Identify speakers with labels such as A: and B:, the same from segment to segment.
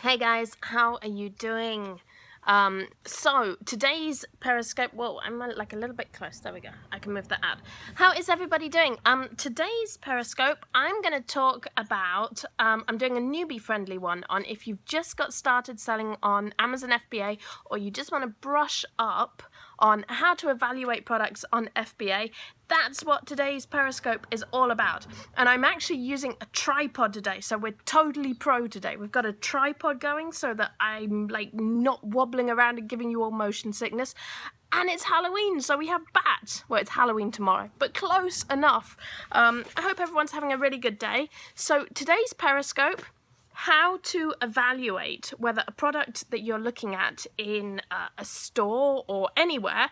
A: Hey guys, how are you doing? So today's Periscope, whoa, I'm like a little bit close, there we go, I can move that out. How is everybody doing? Today's Periscope, I'm going to talk about, I'm doing a newbie friendly one on if you've just got started selling on Amazon FBA or you just want to brush up on how to evaluate products on FBA. That's what today's Periscope is all about. And I'm actually using a tripod today, so we're totally pro today. We've got a tripod going so that I'm like not wobbling around and giving you all motion sickness. And it's Halloween, so we have bats. Well, it's Halloween tomorrow, but close enough. I hope everyone's having a really good day. So today's Periscope, how to evaluate whether a product that you're looking at in a store or anywhere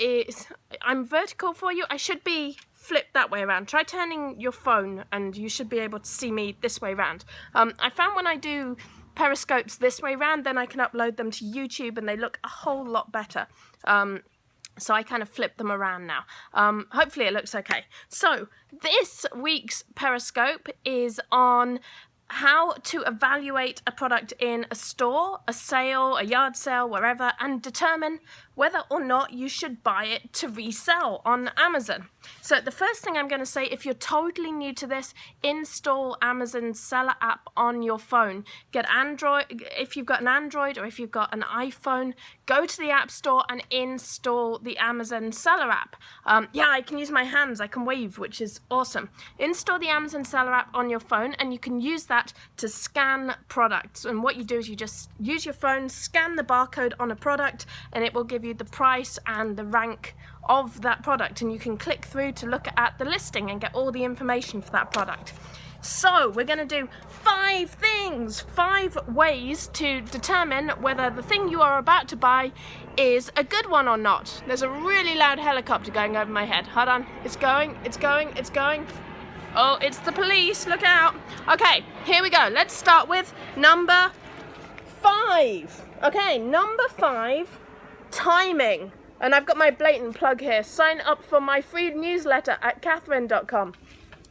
A: is... I'm vertical for you. I should be flipped that way around. Try turning your phone and you should be able to see me this way around. I found when I do Periscopes this way around, then I can upload them to YouTube and they look a whole lot better. So I kind of flip them around now. Hopefully it looks okay. So this week's Periscope is on how to evaluate a product in a store, a sale, a yard sale, wherever, and determine whether or not you should buy it to resell on Amazon. So the first thing I'm going to say, if you're totally new to this, install Amazon Seller app on your phone. Get Android, if you've got an Android or if you've got an iPhone, go to the App Store and install the Amazon Seller app. Yeah, I can use my hands, I can wave, which is awesome. Install the Amazon Seller app on your phone and you can use that to scan products. And what you do is you just use your phone, scan the barcode on a product, and it will give you the price and the rank of that product, and you can click through to look at the listing and get all the information for that product. So we're going to do 5 things, 5 ways to determine whether the thing you are about to buy is a good one or not. There's a really loud helicopter going over my head. Hold on, it's going. Oh, it's the police, look out. Okay, here we go. Let's start with number 5. Okay, number 5, timing. And I've got my blatant plug here. Sign up for my free newsletter at Catherine.com.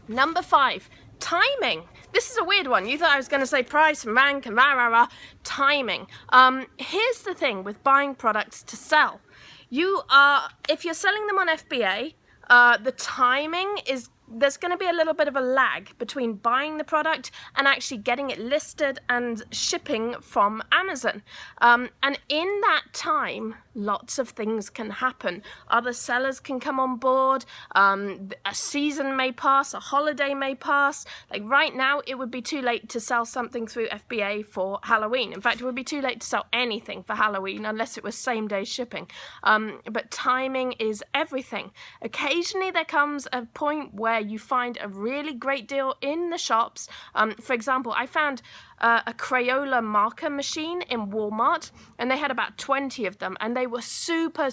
A: Number 5, timing. This is a weird one. You thought I was going to say price and rank and rah. Timing. Here's the thing with buying products to sell. If you're selling them on FBA, the timing is, there's going to be a little bit of a lag between buying the product and actually getting it listed and shipping from Amazon. And in that time, lots of things can happen. Other sellers can come on board, a season may pass, a holiday may pass. Like right now, it would be too late to sell something through FBA for Halloween. In fact, it would be too late to sell anything for Halloween unless it was same-day shipping. But timing is everything. Occasionally, there comes a point where you find a really great deal in the shops. For example, I found a Crayola marker machine in Walmart, and they had about 20 of them, and they were super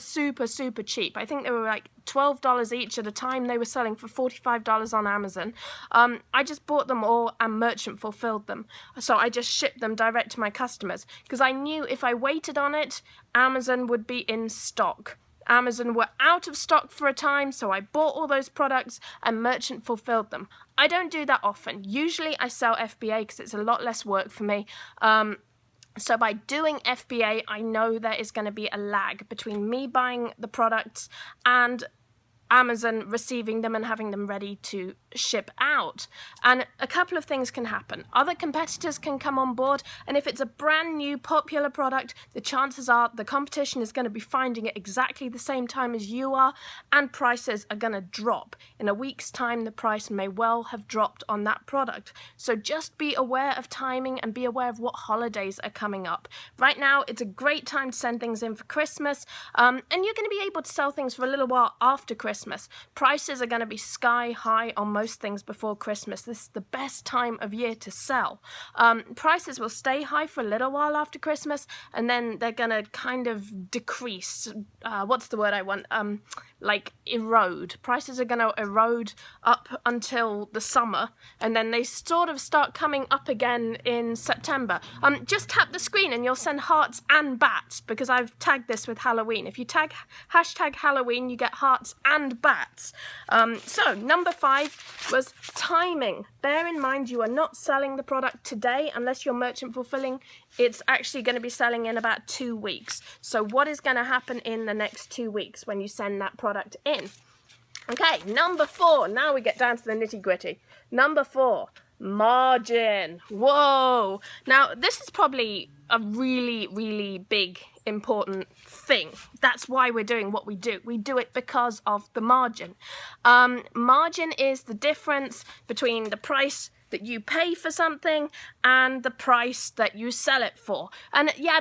A: cheap. I think they were like $12 each at a time. They were selling for $45 on Amazon. I just bought them all and merchant fulfilled them. So I just shipped them direct to my customers because I knew if I waited on it, Amazon would be in stock. Amazon were out of stock for a time, so I bought all those products and merchant fulfilled them. I don't do that often. Usually I sell FBA because it's a lot less work for me. So by doing FBA, I know there is going to be a lag between me buying the products and Amazon receiving them and having them ready to ship out. And a couple of things can happen. Other competitors can come on board, and if it's a brand new popular product, the chances are the competition is going to be finding it exactly the same time as you are, and prices are going to drop. In a week's time, the price may well have dropped on that product. So just be aware of timing and be aware of what holidays are coming up. Right now, it's a great time to send things in for Christmas, and you're going to be able to sell things for a little while after Christmas. Prices are going to be sky high on most things before Christmas. This is the best time of year to sell. Prices will stay high for a little while after Christmas, and then they're going to kind of decrease. What's the word I want? like erode. Prices are going to erode up until the summer, and then they sort of start coming up again in September. Just tap the screen and you'll send hearts and bats, because I've tagged this with Halloween. If you tag hashtag Halloween, you get hearts and bats. So number 5 was timing. Bear in mind, you are not selling the product today unless you're merchant fulfilling. It's actually going to be selling in about 2 weeks. So what is going to happen in the next 2 weeks when you send that product in? Okay, number 4. Now we get down to the nitty gritty. Number 4, margin. Whoa. Now, this is probably a really, really big, important thing. That's why we're doing what we do. We do it because of the margin. Margin is the difference between the price that you pay for something and the price that you sell it for. And yeah,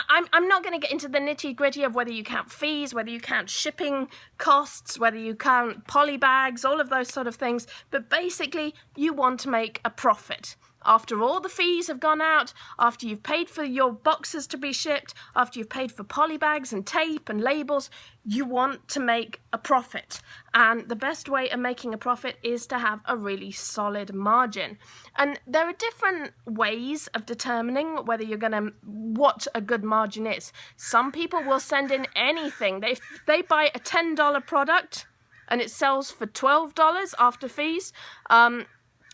A: I'm not going to get into the nitty gritty of whether you count fees, whether you count shipping costs, whether you count poly bags, all of those sort of things. But basically, you want to make a profit. After all the fees have gone out, after you've paid for your boxes to be shipped, after you've paid for poly bags and tape and labels, you want to make a profit. And the best way of making a profit is to have a really solid margin. And there are different ways of determining whether you're going to, what a good margin is. Some people will send in anything. They buy a $10 product and it sells for $12 after fees,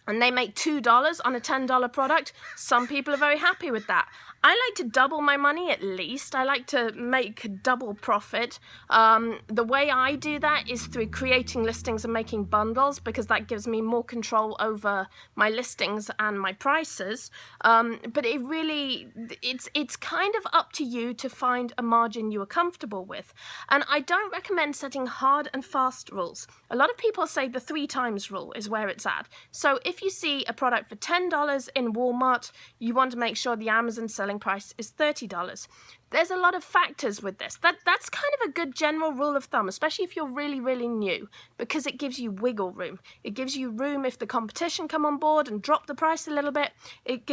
A: and they make $2 on a $10 product. Some people are very happy with that. I like to double my money at least. I like to make double profit. The way I do that is through creating listings and making bundles, because that gives me more control over my listings and my prices. But it's kind of up to you to find a margin you are comfortable with. And I don't recommend setting hard and fast rules. A lot of people say the 3 times rule is where it's at. So if you see a product for $10 in Walmart, you want to make sure the Amazon selling price is $30. There's a lot of factors with this. That's kind of a good general rule of thumb, especially if you're really, really new, because it gives you wiggle room. It gives you room if the competition come on board and drop the price a little bit. It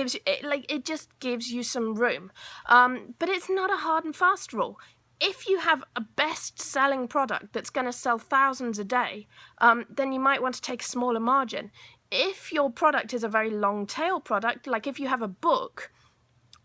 A: just gives you some room. But it's not a hard and fast rule. If you have a best-selling product that's going to sell thousands a day, then you might want to take a smaller margin. If your product is a very long-tail product, like if you have a book,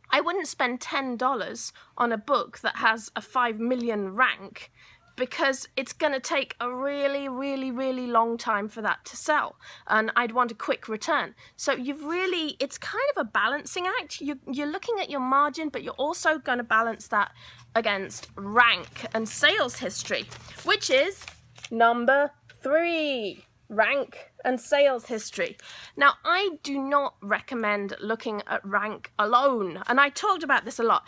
A: I wouldn't spend $10 on a book that has a 5 million rank, because it's going to take a really, really, really long time for that to sell, and I'd want a quick return. So it's kind of a balancing act. You're looking at your margin, but you're also going to balance that against rank and sales history, which is number 3. Rank and sales history. Now, I do not recommend looking at rank alone, and I talked about this a lot.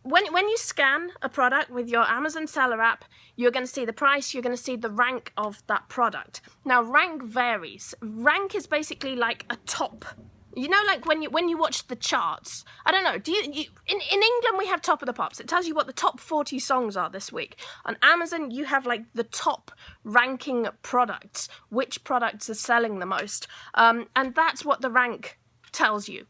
A: When you scan a product with your Amazon seller app, you're going to see the price, you're going to see the rank of that product. Now, rank varies. Rank is basically like a top. You know, like when you watch the charts, I don't know, in England we have Top of the Pops. It tells you what the top 40 songs are this week. On Amazon, you have like the top ranking products, which products are selling the most. And that's what the rank tells you.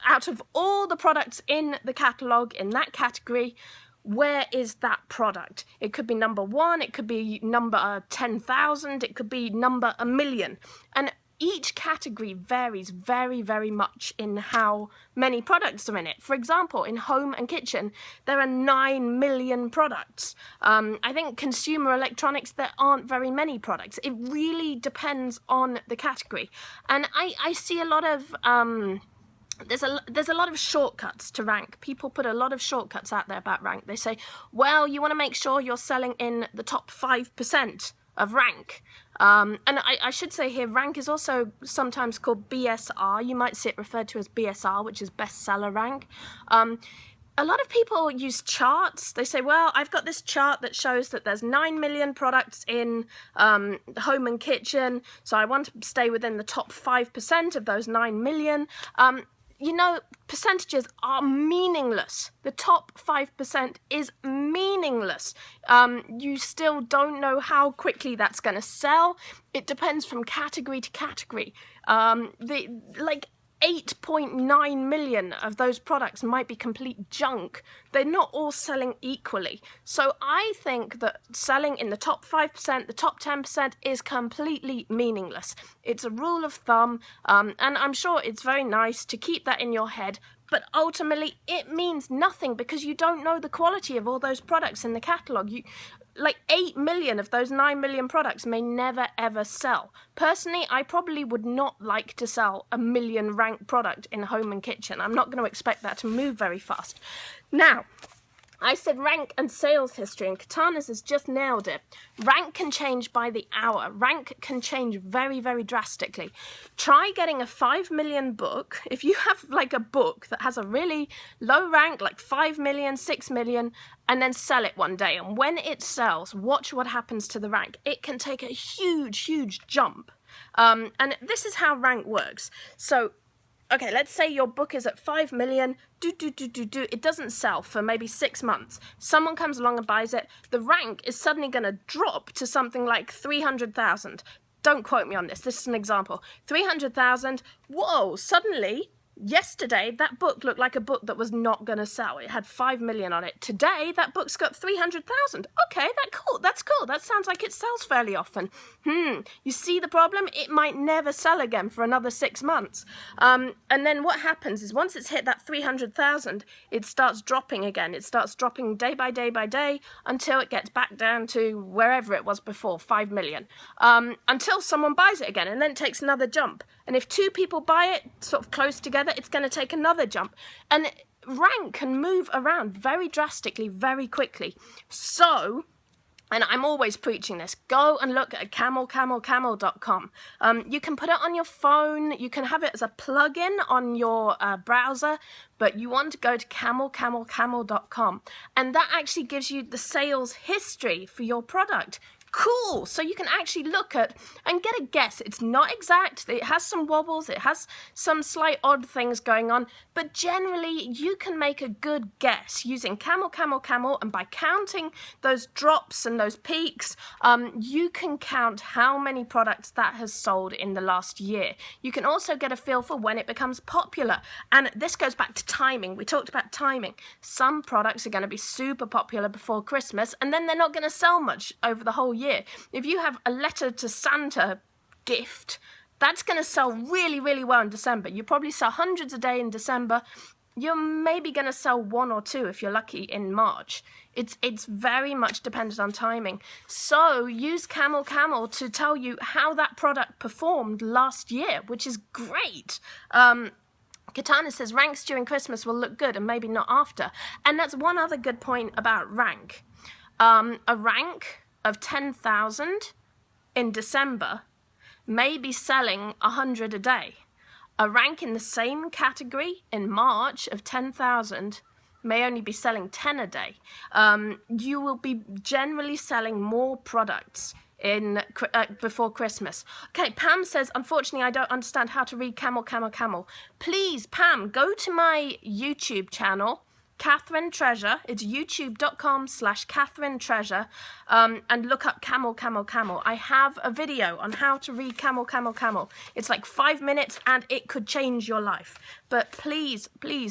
A: Out of all the products in the catalogue, in that category, where is that product? It could be number 1, it could be number 10,000, it could be number 1 million. And each category varies very, very much in how many products are in it. For example, in home and kitchen, there are 9 million products. I think consumer electronics, there aren't very many products. It really depends on the category. And I see a lot of... There's a lot of shortcuts to rank. People put a lot of shortcuts out there about rank. They say, well, you want to make sure you're selling in the top 5% of rank. And I should say here, rank is also sometimes called BSR. You might see it referred to as BSR, which is bestseller rank. A lot of people use charts. They say, well, I've got this chart that shows that there's 9 million products in home and kitchen, so I want to stay within the top 5% of those 9 million. You know, percentages are meaningless. The top 5% is meaningless. You still don't know how quickly that's going to sell. It depends from category to category. 8.9 million of those products might be complete junk. They're not all selling equally. So I think that selling in the top 5%, the top 10% is completely meaningless. It's a rule of thumb, and I'm sure it's very nice to keep that in your head, but ultimately it means nothing because you don't know the quality of all those products in the catalogue. Like 8 million of those 9 million products may never ever sell. Personally, I probably would not like to sell a 1 million rank product in home and kitchen. I'm not going to expect that to move very fast. Now, I said rank and sales history, and Katana's has just nailed it. Rank can change by the hour. Rank can change very, very drastically. Try getting a 5 million book. If you have like a book that has a really low rank, like 5 million, 6 million, and then sell it one day, and when it sells, watch what happens to the rank. It can take a huge, huge jump. And this is how rank works. So, okay, let's say your book is at 5 million, it doesn't sell for maybe 6 months. Someone comes along and buys it. The rank is suddenly going to drop to something like 300,000. Don't quote me on this. This is an example. 300,000. Whoa, suddenly, yesterday, that book looked like a book that was not going to sell. It had 5 million on it. Today, that book's got 300,000. Okay, that's cool. That sounds like it sells fairly often. You see the problem? It might never sell again for another 6 months. And then what happens is once it's hit that 300,000, it starts dropping again. It starts dropping day by day by day until it gets back down to wherever it was before, 5 million. Until someone buys it again, and then it takes another jump. And if 2 people buy it sort of close together, it's going to take another jump. And rank can move around very drastically, very quickly. So, and I'm always preaching this, go and look at camel.com. You can put it on your phone, you can have it as a plugin on your browser, but you want to go to camel.com. And that actually gives you the sales history for your product. Cool. So you can actually look at and get a guess. It's not exact. It has some wobbles. It has some slight odd things going on. But generally, you can make a good guess using camel. And by counting those drops and those peaks, you can count how many products that has sold in the last year. You can also get a feel for when it becomes popular. And this goes back to timing. We talked about timing. Some products are going to be super popular before Christmas, and then they're not going to sell much over the whole year. If you have a letter to Santa gift, that's going to sell really, really well in December. You probably sell hundreds a day in December. You're maybe going to sell 1 or 2 if you're lucky in March. It's very much dependent on timing. So use Camel to tell you how that product performed last year, which is great. Katana says ranks during Christmas will look good and maybe not after. And that's one other good point about rank. A rank of 10,000 in December may be selling 100 a day. A rank in the same category in March of 10,000 may only be selling 10 a day. You will be generally selling more products in before Christmas. Okay, Pam says, unfortunately, I don't understand how to read camel. Please, Pam, go to my YouTube channel, Catherine Treasure. It's youtube.com/Catherine Treasure, and look up camel. I have a video on how to read camel. It's like 5 minutes and it could change your life. But please,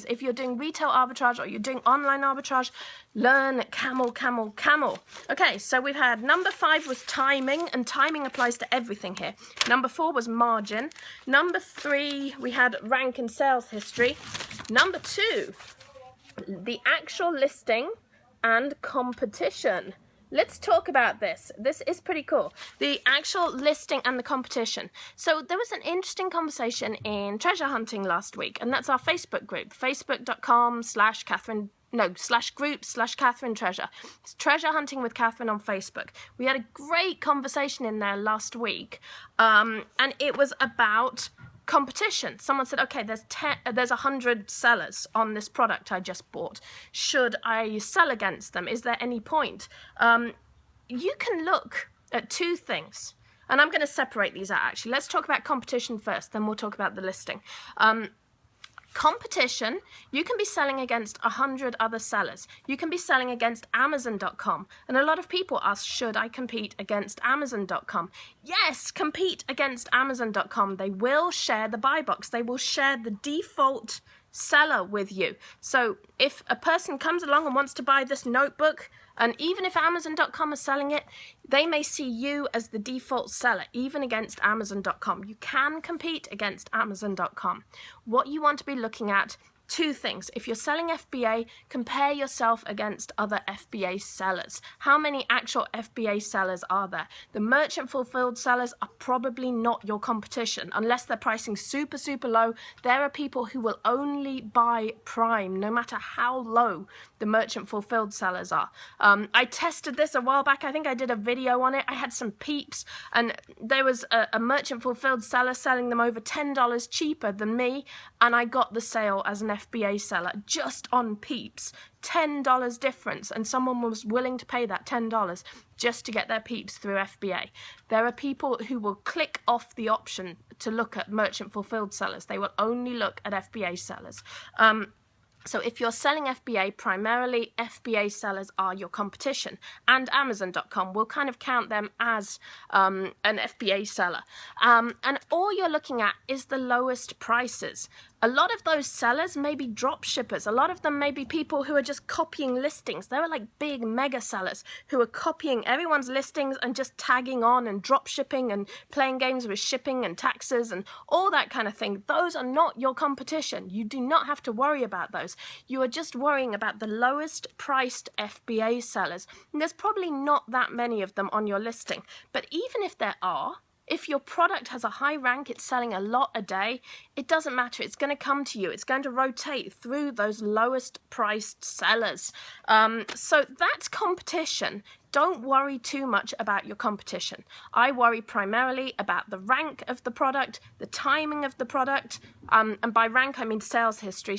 A: if you're doing retail arbitrage or you're doing online arbitrage, learn camel. Okay, so we've had number 5 was timing, and timing applies to everything here. Number 4 was margin. Number 3, we had rank and sales history. Number 2, the actual listing and competition. Let's talk about this. This is pretty cool. The actual listing and the competition. So there was an interesting conversation in treasure hunting last week, and that's our Facebook group, facebook.com/group/Catherine Treasure. It's treasure hunting with Catherine on Facebook. We had a great conversation in there last week, and it was about competition. Someone said, okay, there's 100 sellers on this product I just bought. Should I sell against them? Is there any point? You can look at 2 things, and I'm going to separate these out actually. Let's talk about competition first, then we'll talk about the listing. Competition, you can be selling against 100 other sellers. You can be selling against Amazon.com. And a lot of people ask, should I compete against Amazon.com? Yes, compete against Amazon.com. They will share the buy box. They will share the default seller with you. So if a person comes along and wants to buy this notebook, and even if Amazon.com is selling it, they may see you as the default seller, even against Amazon.com. You can compete against Amazon.com. What you want to be looking at, two things. If you're selling FBA, compare yourself against other FBA sellers. How many actual FBA sellers are there? The merchant fulfilled sellers are probably not your competition. Unless they're pricing super, super low, there are people who will only buy Prime, no matter how low the merchant fulfilled sellers are. I tested this a while back. I think I did a video on it. I had some peeps, and there was a merchant fulfilled seller selling them over $10 cheaper than me, and I got the sale as an FBA seller just on peeps. $10 difference, and someone was willing to pay that $10 just to get their peeps through FBA. There are people who will click off the option to look at merchant fulfilled sellers. They will only look at FBA sellers. So if you're selling FBA, primarily FBA sellers are your competition, and Amazon.com will kind of count them as an FBA seller. And all you're looking at is the lowest prices. A lot of those sellers may be drop shippers. A lot of them may be people who are just copying listings. There are like big mega sellers who are copying everyone's listings and just tagging on and drop shipping and playing games with shipping and taxes and all that kind of thing. Those are not your competition. You do not have to worry about those. You are just worrying about the lowest priced FBA sellers. And there's probably not that many of them on your listing. But even if there are, if your product has a high rank, it's selling a lot a day, it doesn't matter. It's going to come to you. It's going to rotate through those lowest priced sellers. So that's competition. Don't worry too much about your competition. I worry primarily about the rank of the product, the timing of the product, and by rank I mean sales history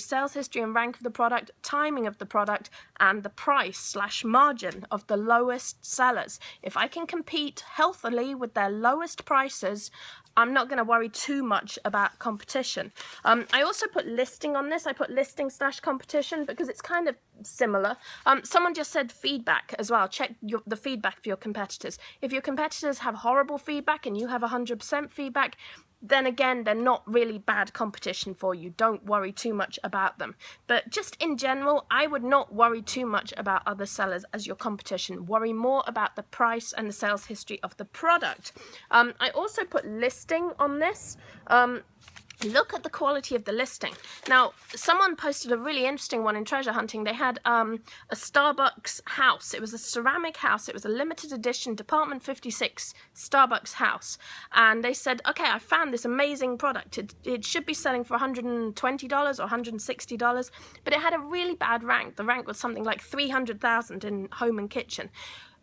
A: and rank of the product, timing of the product, and the price/margin of the lowest sellers. If I can compete healthily with their lowest prices, I'm not going to worry too much about competition. I also put listing on this. I put listing/competition because it's kind of similar. Someone just said feedback as well. Check the feedback for your competitors. If your competitors have horrible feedback and you have 100% feedback, then again, they're not really bad competition for you. Don't worry too much about them. But just in general, I would not worry too much about other sellers as your competition. Worry more about the price and the sales history of the product. I also put listing on this. Look at the quality of the listing. Now, someone posted a really interesting one in treasure hunting. They had a Starbucks house. It was a ceramic house. It was a limited edition Department 56 Starbucks house. And they said, okay, I found this amazing product. It should be selling for $120 or $160, but it had a really bad rank. The rank was something like 300,000 in home and kitchen.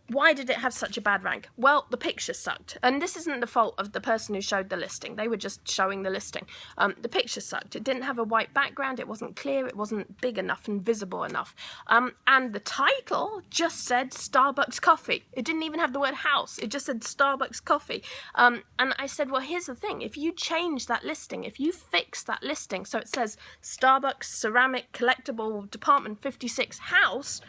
A: Why did it have such a bad rank? Well, the picture sucked. And this isn't the fault of the person who showed the listing. They were just showing the listing. The picture sucked. It didn't have a white background. It wasn't clear. It wasn't big enough and visible enough. And the title just said Starbucks coffee. It didn't even have the word house. It just said Starbucks coffee. And I said, well, here's the thing. If you change that listing, if you fix that listing so it says Starbucks ceramic collectible Department 56 house,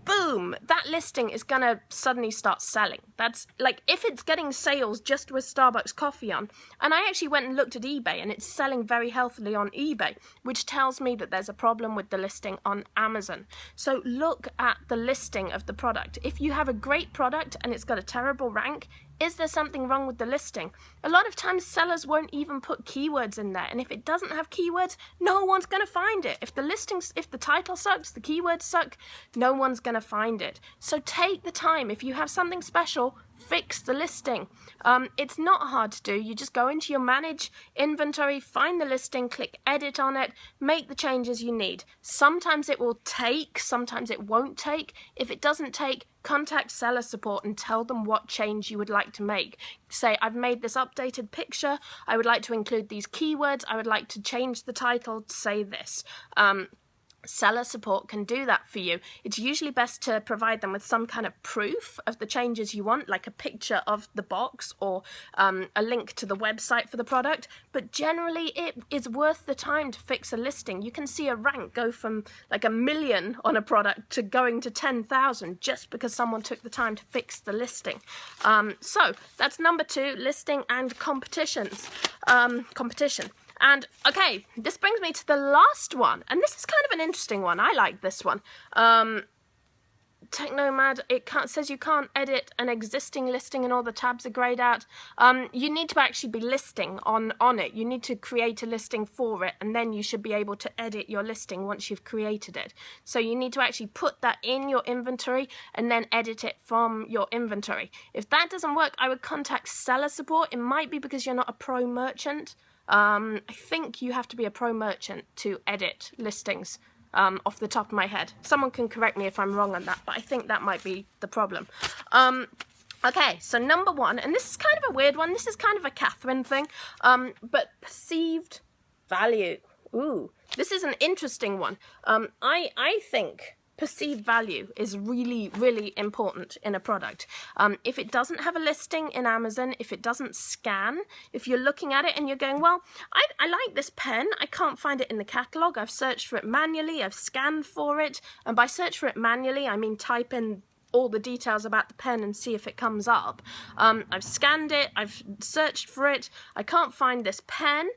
A: boom, that listing is going to suddenly start selling. That's like, if it's getting sales just with Starbucks coffee on, and I actually went and looked at eBay and it's selling very healthily on eBay, which tells me that there's a problem with the listing on Amazon. So look at the listing of the product. If you have a great product and it's got a terrible rank, is there something wrong with the listing? A lot of times sellers won't even put keywords in there, and if it doesn't have keywords, no one's going to find it. If the title sucks, the keywords suck, no one's going to find it. So take the time. If you have something special, fix the listing. It's not hard to do. You just go into your manage inventory, find the listing, click edit on it, make the changes you need. Sometimes it will take, sometimes it won't take. If it doesn't take, contact seller support and tell them what change you would like to make. Say, I've made this updated picture. I would like to include these keywords. I would like to change the title to say this. Seller support can do that for you. It's usually best to provide them with some kind of proof of the changes you want, like a picture of the box or a link to the website for the product. But generally, it is worth the time to fix a listing. You can see a rank go from like 1 million on a product to going to 10,000 just because someone took the time to fix the listing. So that's number 2, listing and competition. And okay, this brings me to the last one, and this is kind of an interesting one. I like this one. Technomad, says you can't edit an existing listing and all the tabs are grayed out. You need to actually be listing on it. You need to create a listing for it, and then you should be able to edit your listing once you've created it. So you need to actually put that in your inventory and then edit it from your inventory. If that doesn't work, I would contact seller support. It might be because you're not a pro merchant. I think you have to be a pro merchant to edit listings, off the top of my head. Someone can correct me if I'm wrong on that, but I think that might be the problem. Okay, so number 1, and this is kind of a weird one. This is kind of a Catherine thing, but perceived value. Ooh, this is an interesting one. I think perceived value is really, really important in a product. If it doesn't have a listing in Amazon, if it doesn't scan, if you're looking at it and you're going, well, I like this pen, I can't find it in the catalogue, I've searched for it manually, I've scanned for it, and by search for it manually, I mean type in all the details about the pen and see if it comes up. I've scanned it, I've searched for it, I can't find this pen,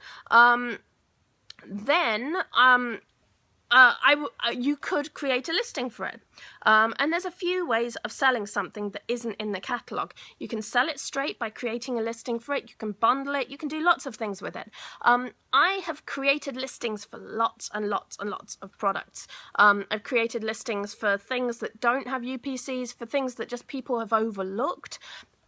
A: you could create a listing for it. And there's a few ways of selling something that isn't in the catalogue. You can sell it straight by creating a listing for it. You can bundle it. You can do lots of things with it. I have created listings for lots and lots and lots of products. I've created listings for things that don't have UPCs, for things that just people have overlooked.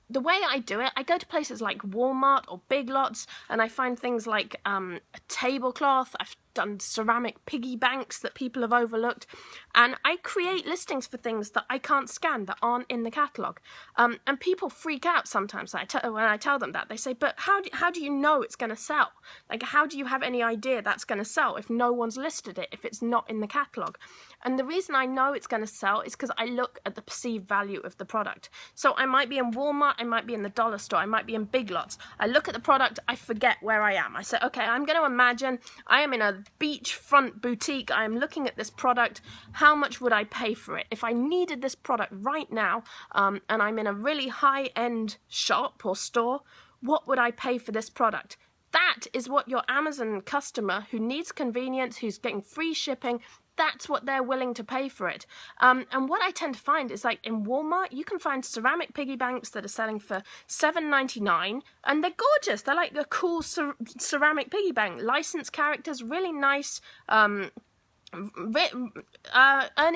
A: The way I do it, I go to places like Walmart or Big Lots, and I find things like a tablecloth. I've done ceramic piggy banks that people have overlooked, and I create listings for things that I can't scan, that aren't in the catalogue. And people freak out sometimes when I tell them that. They say, but how do you know it's going to sell? Like, how do you have any idea that's going to sell if no one's listed it, if it's not in the catalogue? And the reason I know it's going to sell is because I look at the perceived value of the product. So I might be in Walmart, I might be in the dollar store, I might be in Big Lots. I look at the product, I forget where I am. I say, okay, I'm going to imagine I am in a beachfront boutique. I am looking at this product. How much would I pay for it? If I needed this product right now, and I'm in a really high-end shop or store, what would I pay for this product? That is what your Amazon customer who needs convenience, who's getting free shipping, that's what they're willing to pay for it. And what I tend to find is, like, in Walmart, you can find ceramic piggy banks that are selling for $7.99, and they're gorgeous. They're like a cool ceramic piggy bank. Licensed characters, really nice. Ernie,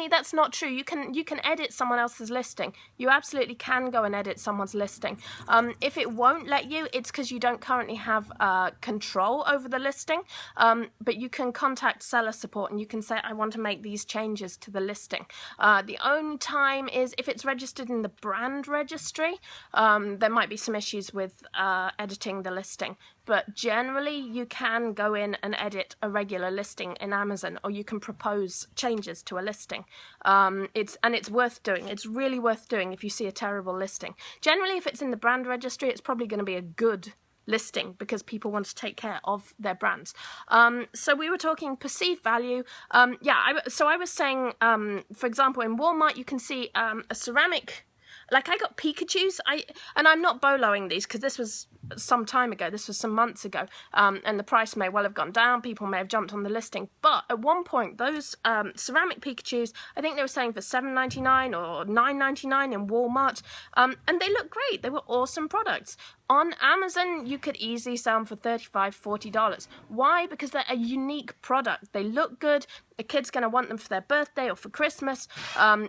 A: that's not true. You can edit someone else's listing. You absolutely can go and edit someone's listing. If it won't let you, it's because you don't currently have control over the listing. But you can contact seller support and you can say, I want to make these changes to the listing. The only time is if it's registered in the brand registry. There might be some issues with editing the listing. But generally, you can go in and edit a regular listing in Amazon, or you can propose changes to a listing. It's worth doing. It's really worth doing if you see a terrible listing. Generally, if it's in the brand registry, it's probably going to be a good listing because people want to take care of their brands. So we were talking perceived value. I was saying, for example, in Walmart, you can see a ceramic. Like, I got Pikachus, and I'm not boloing these because this was some time ago, this was some months ago, and the price may well have gone down, people may have jumped on the listing, but at one point, those ceramic Pikachus, I think they were selling for $7.99 or $9.99 in Walmart, and they look great, they were awesome products. On Amazon, you could easily sell them for $35, $40. Why? Because they're a unique product. They look good. A kid's going to want them for their birthday or for Christmas.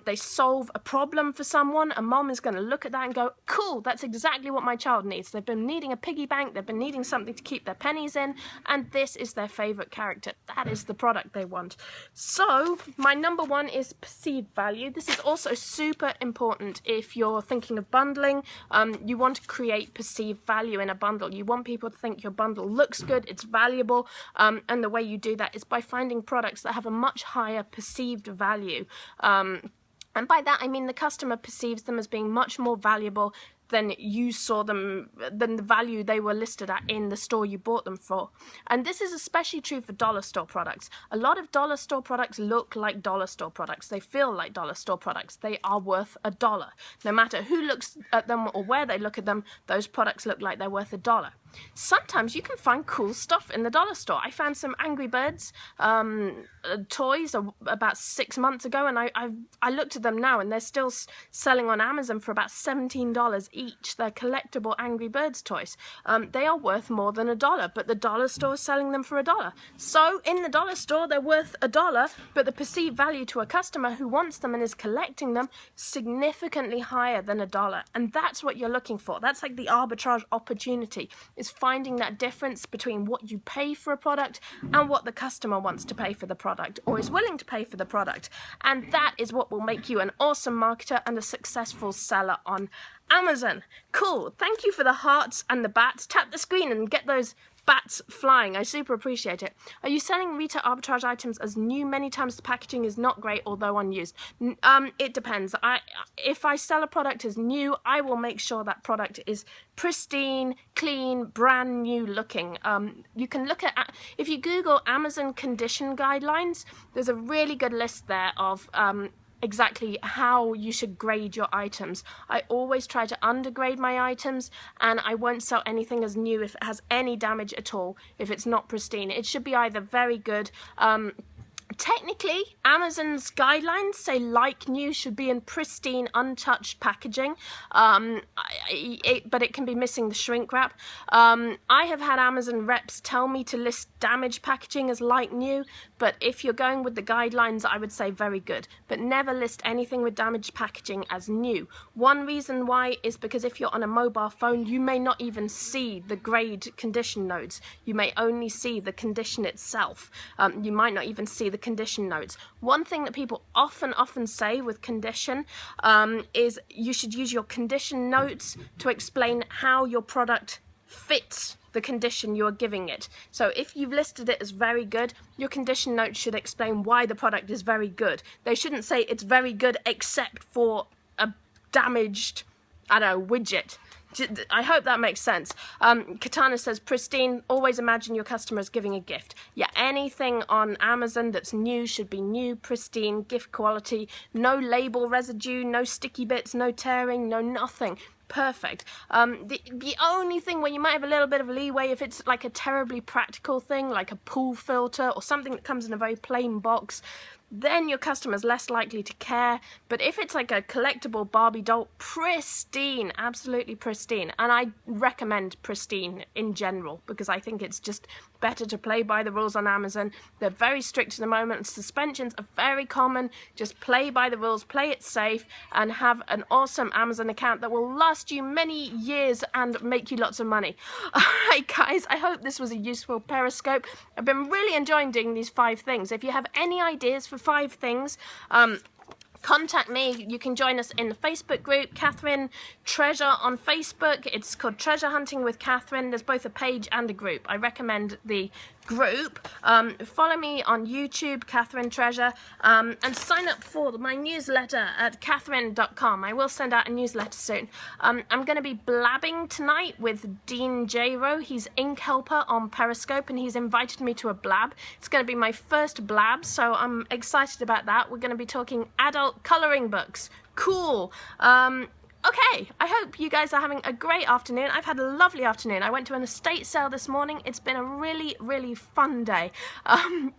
A: They solve a problem for someone. A mom is going to look at that and go, cool, that's exactly what my child needs. They've been needing a piggy bank, they've been needing something to keep their pennies in, and this is their favorite character. That is the product they want. So my number one is perceived value. This is also super important if you're thinking of bundling. You want to create perceived value in a bundle. You want people to think your bundle looks good, it's valuable, and the way you do that is by finding products that have a much higher perceived value. And by that I mean the customer perceives them as being much more valuable than you saw them, than the value they were listed at in the store you bought them for. And this is especially true for dollar store products. A lot of dollar store products look like dollar store products. They feel like dollar store products. They are worth $1. No matter who looks at them or where they look at them, those products look like they're worth $1. Sometimes you can find cool stuff in the dollar store. I found some Angry Birds toys about 6 months ago, and I looked at them now, and they're still selling on Amazon for about $17 each. They're collectible Angry Birds toys. They are worth more than $1, but the dollar store is selling them for $1. So in the dollar store, they're worth $1, but the perceived value to a customer who wants them and is collecting them significantly higher than $1. And that's what you're looking for. That's like the arbitrage opportunity, is finding that difference between what you pay for a product and what the customer wants to pay for the product or is willing to pay for the product. And that is what will make you an awesome marketer and a successful seller on Amazon. Cool. Thank you for the hearts and the bats. Tap the screen and get those bats flying. I super appreciate it. Are you selling retail arbitrage items as new? Many times the packaging is not great, although unused. It depends. If I sell a product as new, I will make sure that product is pristine, clean, brand new looking. You can look at, if you Google Amazon condition guidelines, there's a really good list there of exactly how you should grade your items. I always try to undergrade my items, and I won't sell anything as new if it has any damage at all, if it's not pristine. It should be either very good. Technically, Amazon's guidelines say like new should be in pristine, untouched packaging, but it can be missing the shrink wrap. I have had Amazon reps tell me to list damaged packaging as like new, but if you're going with the guidelines, I would say very good. But never list anything with damaged packaging as new. One reason why is because if you're on a mobile phone, you may not even see the grade condition notes. You may only see the condition itself. You might not even see the condition notes. One thing that people often say with condition is you should use your condition notes to explain how your product fits the condition you are giving it. So if you've listed it as very good, your condition notes should explain why the product is very good. They shouldn't say it's very good except for a damaged, I don't know, widget. I hope that makes sense. Katana says, pristine, always imagine your customer is giving a gift. Yeah, anything on Amazon that's new should be new, pristine, gift quality, no label residue, no sticky bits, no tearing, no nothing. Perfect. The only thing where you might have a little bit of leeway if it's like a terribly practical thing, like a pool filter or something that comes in a very plain box, then your customer's less likely to care. But if it's like a collectible Barbie doll, pristine, absolutely pristine. And I recommend pristine in general because I think it's just better to play by the rules on Amazon. They're very strict at the moment. Suspensions are very common. Just play by the rules, play it safe, and have an awesome Amazon account that will last you many years and make you lots of money. Alright guys, I hope this was a useful Periscope. I've been really enjoying doing these 5 things. If you have any ideas for 5 things, contact me. You can join us in the Facebook group, Catherine Treasure on Facebook. It's called Treasure Hunting with Catherine. There's both a page and a group. I recommend the group. Follow me on YouTube, Catherine Treasure, and sign up for my newsletter at catherine.com. I will send out a newsletter soon. I'm going to be blabbing tonight with Dean J-Ro. He's ink helper on Periscope, and he's invited me to a blab. It's going to be my first blab, so I'm excited about that. We're going to be talking adult coloring books. Cool. Okay, I hope you guys are having a great afternoon. I've had a lovely afternoon. I went to an estate sale this morning. It's been a really, really fun day.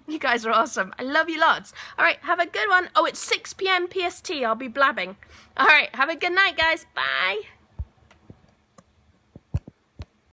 A: You guys are awesome. I love you lots. All right, have a good one. Oh, it's 6 p.m. PST. I'll be blabbing. All right, have a good night, guys. Bye.